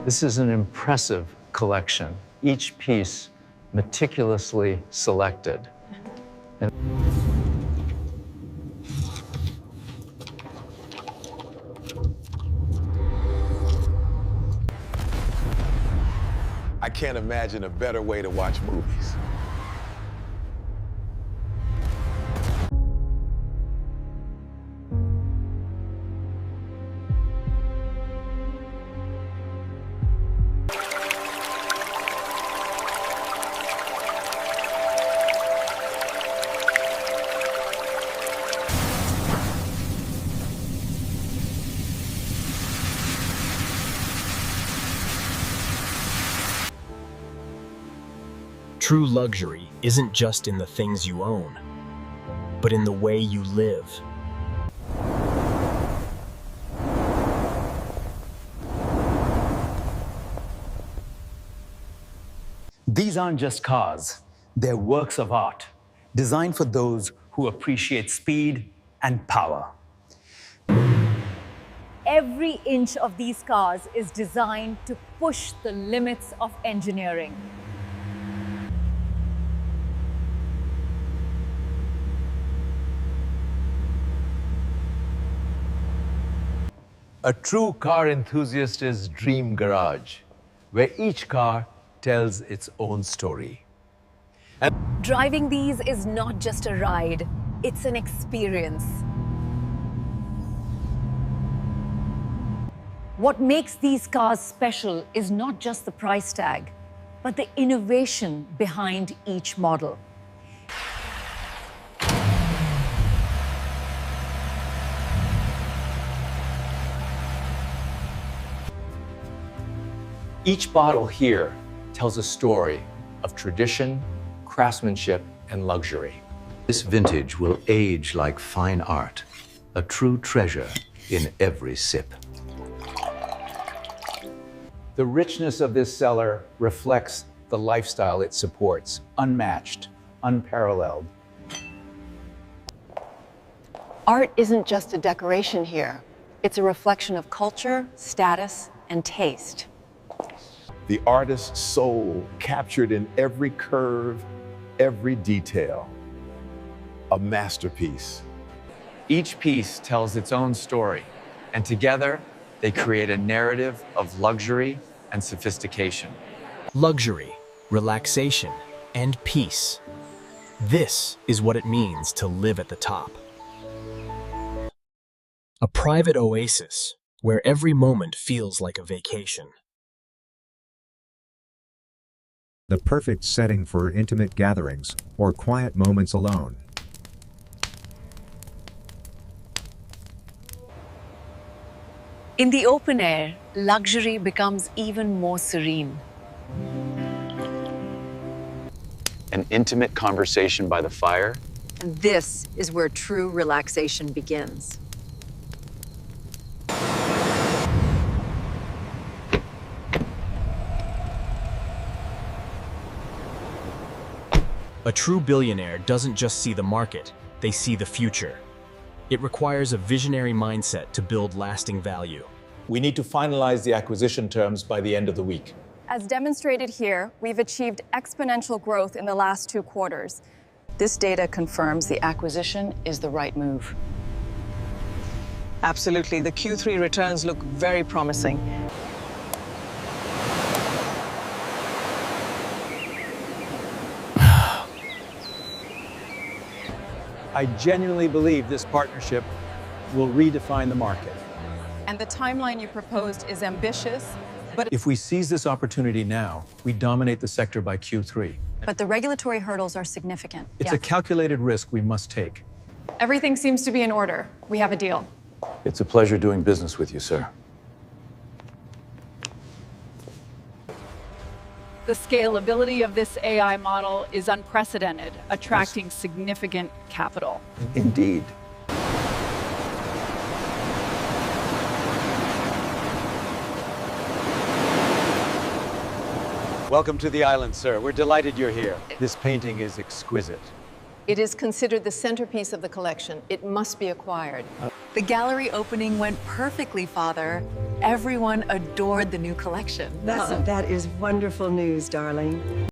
This is an impressive collection, each piece meticulously selected. I can't imagine a better way to watch movies. True luxury isn't just in the things you own, but in the way you live. These aren't just cars, they're works of art, designed for those who appreciate speed and power. Every inch of these cars is designed to push the limits of engineering. A true car enthusiast's dream garage, where each car tells its own story. Driving these is not just a ride, it's an experience. What makes these cars special is not just the price tag, but the innovation behind each model. Each bottle here tells a story of tradition, craftsmanship, and luxury. This vintage will age like fine art, a true treasure in every sip. The richness of this cellar reflects the lifestyle it supports, unmatched, unparalleled. Art isn't just a decoration here. It's a reflection of culture, status, and taste. The artist's soul captured in every curve, every detail. A masterpiece. Each piece tells its own story, and together they create a narrative of luxury and sophistication. Luxury, relaxation, and peace. This is what it means to live at the top. A private oasis where every moment feels like a vacation. The perfect setting for intimate gatherings or quiet moments alone. In the open air, luxury becomes even more serene. An intimate conversation by the fire. And this is where true relaxation begins. A true billionaire doesn't just see the market, they see the future. It requires a visionary mindset to build lasting value. We need to finalize the acquisition terms by the end of the week. As demonstrated here, we've achieved exponential growth in the last 2 quarters. This data confirms the acquisition is the right move. Absolutely. The Q3 returns look very promising. I genuinely believe this partnership will redefine the market. And the timeline you proposed is ambitious, but If we seize this opportunity now, we dominate the sector by Q3. But the regulatory hurdles are significant. It's a calculated risk we must take. Everything seems to be in order. We have a deal. It's a pleasure doing business with you, sir. The scalability of this AI model is unprecedented, attracting significant capital. Indeed. Welcome to the island, sir. We're delighted you're here. This painting is exquisite. It is considered the centerpiece of the collection. It must be acquired. The gallery opening went perfectly, Father. Everyone adored the new collection. That is wonderful news, darling.